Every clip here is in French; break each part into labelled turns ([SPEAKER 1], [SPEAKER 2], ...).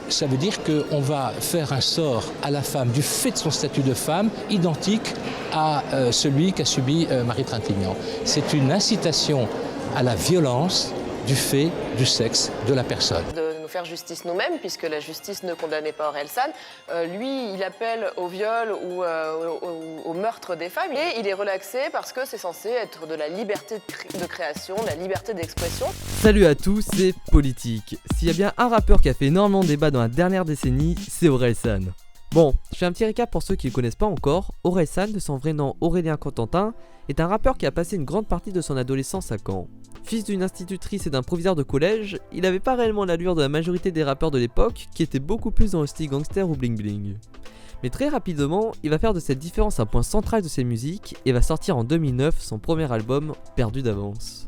[SPEAKER 1] Ça veut dire qu'on va faire un sort à la femme du fait de son statut de femme identique à celui qu'a subi Marie Trintignant. C'est une incitation à la violence du fait du sexe de la personne.
[SPEAKER 2] De nous faire justice nous-mêmes, puisque la justice ne condamnait pas Orelsan. Lui, il appelle au viol ou au meurtre des femmes. Et il est relaxé parce que c'est censé être de la liberté de création, de la liberté d'expression.
[SPEAKER 3] Salut à tous, c'est Politique. S'il y a bien un rappeur qui a fait énormément de débats dans la dernière décennie, c'est Orelsan. Bon, je fais un petit récap pour ceux qui ne le connaissent pas encore. Orelsan, de son vrai nom Aurélien Cotentin, est un rappeur qui a passé une grande partie de son adolescence à Caen. Fils d'une institutrice et d'un proviseur de collège, il n'avait pas réellement l'allure de la majorité des rappeurs de l'époque, qui étaient beaucoup plus dans le style gangster ou bling bling. Mais très rapidement, il va faire de cette différence un point central de ses musiques et va sortir en 2009 son premier album, Perdu d'avance.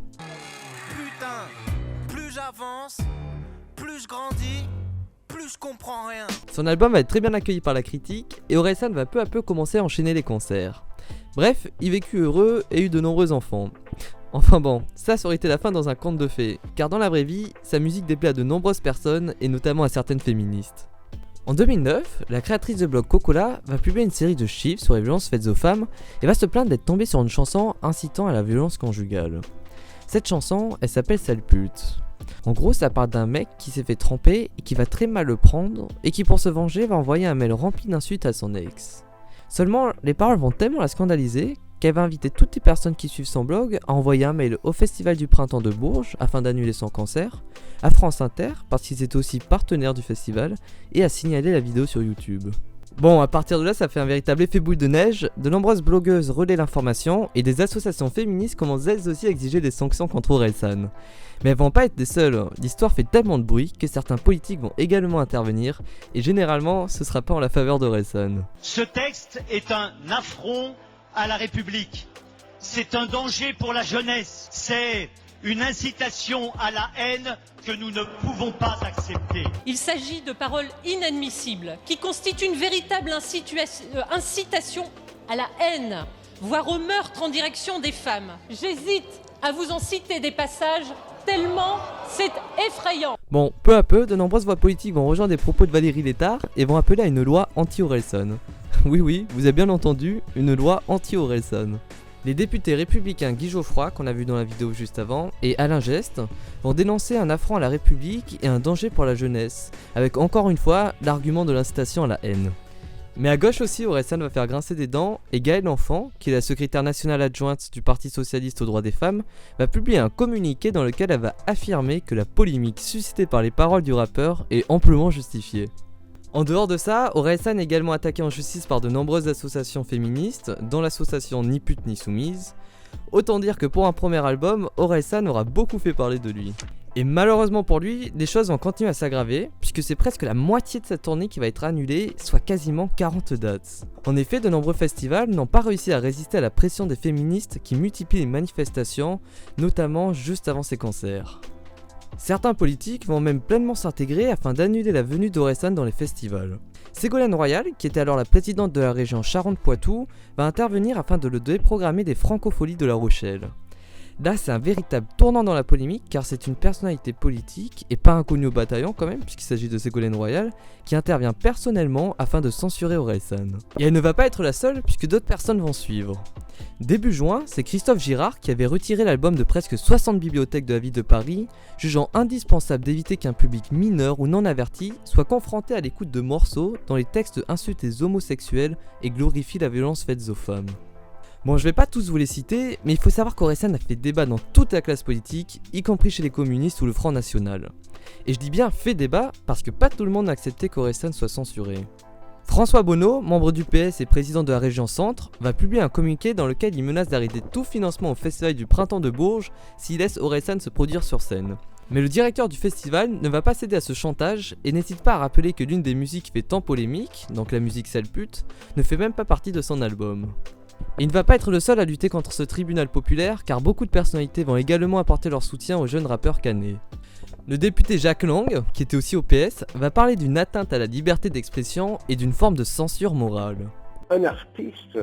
[SPEAKER 4] Putain, plus j'avance, plus je grandis, plus je comprends rien.
[SPEAKER 3] Son album va être très bien accueilli par la critique et Orelsan va peu à peu commencer à enchaîner les concerts. Bref, il vécut heureux et eut de nombreux enfants. Enfin bon, ça aurait été la fin dans un conte de fées, car dans la vraie vie, sa musique déplaît à de nombreuses personnes et notamment à certaines féministes. En 2009, la créatrice de blog Cocola va publier une série de chiffres sur les violences faites aux femmes et va se plaindre d'être tombée sur une chanson incitant à la violence conjugale. Cette chanson, elle s'appelle Sale pute. En gros, ça parle d'un mec qui s'est fait tromper et qui va très mal le prendre et qui pour se venger va envoyer un mail rempli d'insultes à son ex. Seulement, les paroles vont tellement la scandaliser qu'elle va inviter toutes les personnes qui suivent son blog à envoyer un mail au Festival du Printemps de Bourges afin d'annuler son concert, à France Inter parce qu'ils étaient aussi partenaires du festival et à signaler la vidéo sur YouTube. Bon, à partir de là, ça fait un véritable effet boule de neige, de nombreuses blogueuses relaient l'information et des associations féministes commencent elles aussi à exiger des sanctions contre Orelsan. Mais elles vont pas être les seules, l'histoire fait tellement de bruit que certains politiques vont également intervenir et généralement ce sera pas en la faveur d'Orelsan.
[SPEAKER 5] Ce texte est un affront à la République. C'est un danger pour la jeunesse. C'est une incitation à la haine que nous ne pouvons pas accepter.
[SPEAKER 6] Il s'agit de paroles inadmissibles qui constituent une véritable incitation à la haine, voire au meurtre en direction des femmes. J'hésite à vous en citer des passages tellement c'est effrayant.
[SPEAKER 3] Bon, peu à peu, de nombreuses voix politiques vont rejoindre des propos de Valérie Létard et vont appeler à une loi anti-Orelsan. Oui, vous avez bien entendu, une loi anti-Orelsan. Les députés républicains Guy Geoffroy, qu'on a vu dans la vidéo juste avant, et Alain Geste vont dénoncer un affront à la République et un danger pour la jeunesse, avec encore une fois l'argument de l'incitation à la haine. Mais à gauche aussi, Orelsan va faire grincer des dents et Gaëlle Enfant, qui est la secrétaire nationale adjointe du Parti Socialiste aux droits des femmes, va publier un communiqué dans lequel elle va affirmer que la polémique suscitée par les paroles du rappeur est amplement justifiée. En dehors de ça, Orelsan est également attaqué en justice par de nombreuses associations féministes, dont l'association Ni pute ni soumise. Autant dire que pour un premier album, Orelsan aura beaucoup fait parler de lui. Et malheureusement pour lui, les choses vont continuer à s'aggraver, puisque c'est presque la moitié de sa tournée qui va être annulée, soit quasiment 40 dates. En effet, de nombreux festivals n'ont pas réussi à résister à la pression des féministes qui multiplient les manifestations, notamment juste avant ses concerts. Certains politiques vont même pleinement s'intégrer afin d'annuler la venue d'Orelsan dans les festivals. Ségolène Royal, qui était alors la présidente de la région Charente-Poitou, va intervenir afin de le déprogrammer des Francopholies de La Rochelle. Là, c'est un véritable tournant dans la polémique car c'est une personnalité politique, et pas inconnue au bataillon quand même, puisqu'il s'agit de Ségolène Royal, qui intervient personnellement afin de censurer Orelsan. Et elle ne va pas être la seule, puisque d'autres personnes vont suivre. Début juin, c'est Christophe Girard qui avait retiré l'album de presque 60 bibliothèques de la ville de Paris, jugeant indispensable d'éviter qu'un public mineur ou non averti soit confronté à l'écoute de morceaux dont les textes insultent les homosexuels et glorifient la violence faite aux femmes. Bon, je vais pas tous vous les citer, mais il faut savoir qu'Orelsan a fait débat dans toute la classe politique, y compris chez les communistes ou le Front National. Et je dis bien fait débat parce que pas tout le monde a accepté qu'Orelsan soit censuré. François Bonneau, membre du PS et président de la région Centre, va publier un communiqué dans lequel il menace d'arrêter tout financement au Festival du Printemps de Bourges s'il laisse Orelsan se produire sur scène. Mais le directeur du festival ne va pas céder à ce chantage et n'hésite pas à rappeler que l'une des musiques qui fait tant polémique, donc la musique Sale pute, ne fait même pas partie de son album. Et il ne va pas être le seul à lutter contre ce tribunal populaire car beaucoup de personnalités vont également apporter leur soutien au jeune rappeur canet. Le député Jacques Lang, qui était aussi au PS, va parler d'une atteinte à la liberté d'expression et d'une forme de censure morale.
[SPEAKER 7] Un artiste,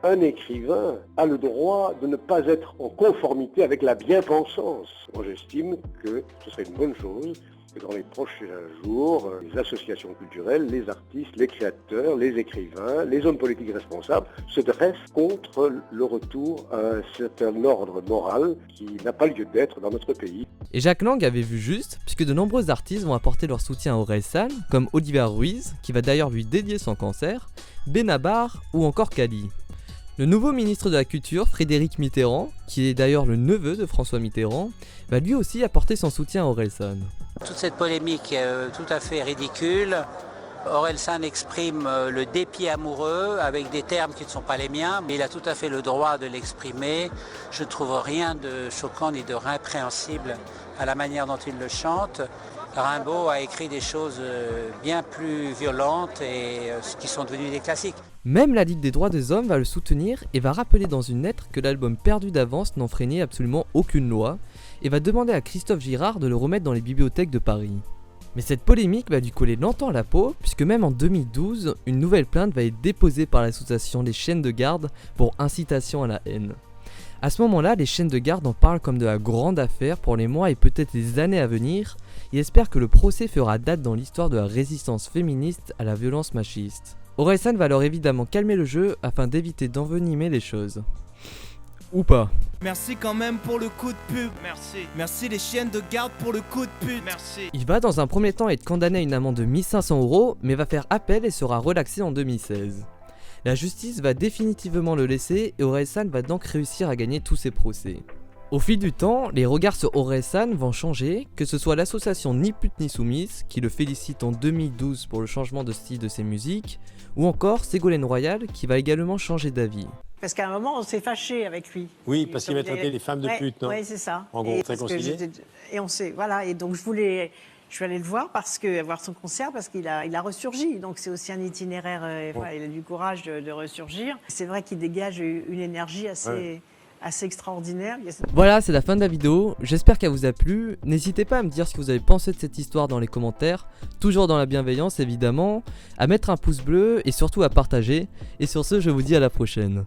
[SPEAKER 7] un écrivain a le droit de ne pas être en conformité avec la bien-pensance. Moi j'estime que ce serait une bonne chose que dans les prochains jours, les associations culturelles, les artistes, les créateurs, les écrivains, les hommes politiques responsables se dressent contre le retour à un certain ordre moral qui n'a pas lieu d'être dans notre pays.
[SPEAKER 3] Et Jack Lang avait vu juste, puisque de nombreux artistes vont apporter leur soutien à Orelsan, comme Olivia Ruiz, qui va d'ailleurs lui dédier son concert, Benabar ou encore Kali. Le nouveau ministre de la Culture, Frédéric Mitterrand, qui est d'ailleurs le neveu de François Mitterrand, va lui aussi apporter son soutien à Orelsan.
[SPEAKER 8] Toute cette polémique est tout à fait ridicule. Orelsan exprime le dépit amoureux avec des termes qui ne sont pas les miens, mais il a tout à fait le droit de l'exprimer. Je ne trouve rien de choquant ni de répréhensible à la manière dont il le chante. Rimbaud a écrit des choses bien plus violentes et qui sont devenues des classiques.
[SPEAKER 3] Même la Ligue des droits des hommes va le soutenir et va rappeler dans une lettre que l'album Perdu d'avance n'enfreignait absolument aucune loi et va demander à Christophe Girard de le remettre dans les bibliothèques de Paris. Mais cette polémique va lui coller longtemps à la peau puisque même en 2012, une nouvelle plainte va être déposée par l'association Les Chiennes de Garde pour incitation à la haine. À ce moment-là, les Chiennes de Garde en parlent comme de la grande affaire pour les mois et peut-être les années à venir et espèrent que le procès fera date dans l'histoire de la résistance féministe à la violence machiste. Orelsan va alors évidemment calmer le jeu afin d'éviter d'envenimer les choses. Ou pas.
[SPEAKER 4] Merci quand même pour le coup de pub. Merci. Merci les chiennes de garde pour le coup de pute. Merci.
[SPEAKER 3] Il va dans un premier temps être condamné à une amende de 1500 €, mais va faire appel et sera relaxé en 2016. La justice va définitivement le laisser et Orelsan va donc réussir à gagner tous ses procès. Au fil du temps, les regards sur Orelsan vont changer, que ce soit l'association Ni Pute Ni Soumise, qui le félicite en 2012 pour le changement de style de ses musiques, ou encore Ségolène Royal, qui va également changer d'avis.
[SPEAKER 9] Parce qu'à un moment, on s'est fâché avec lui.
[SPEAKER 10] Oui, parce qu'il m'a traité les femmes de pute, non?
[SPEAKER 9] Oui, c'est ça.
[SPEAKER 10] En gros, très concilié.
[SPEAKER 9] Et on sait, voilà. Et donc, je suis allée le voir voir son concert parce qu'il a ressurgi. Donc, c'est aussi un itinéraire. Voilà, il a du courage de ressurgir. C'est vrai qu'il dégage une énergie assez extraordinaire.
[SPEAKER 3] Voilà, c'est la fin de la vidéo, j'espère qu'elle vous a plu. N'hésitez pas à me dire ce que vous avez pensé de cette histoire dans les commentaires, toujours dans la bienveillance évidemment, à mettre un pouce bleu et surtout à partager. Et sur ce, je vous dis à la prochaine.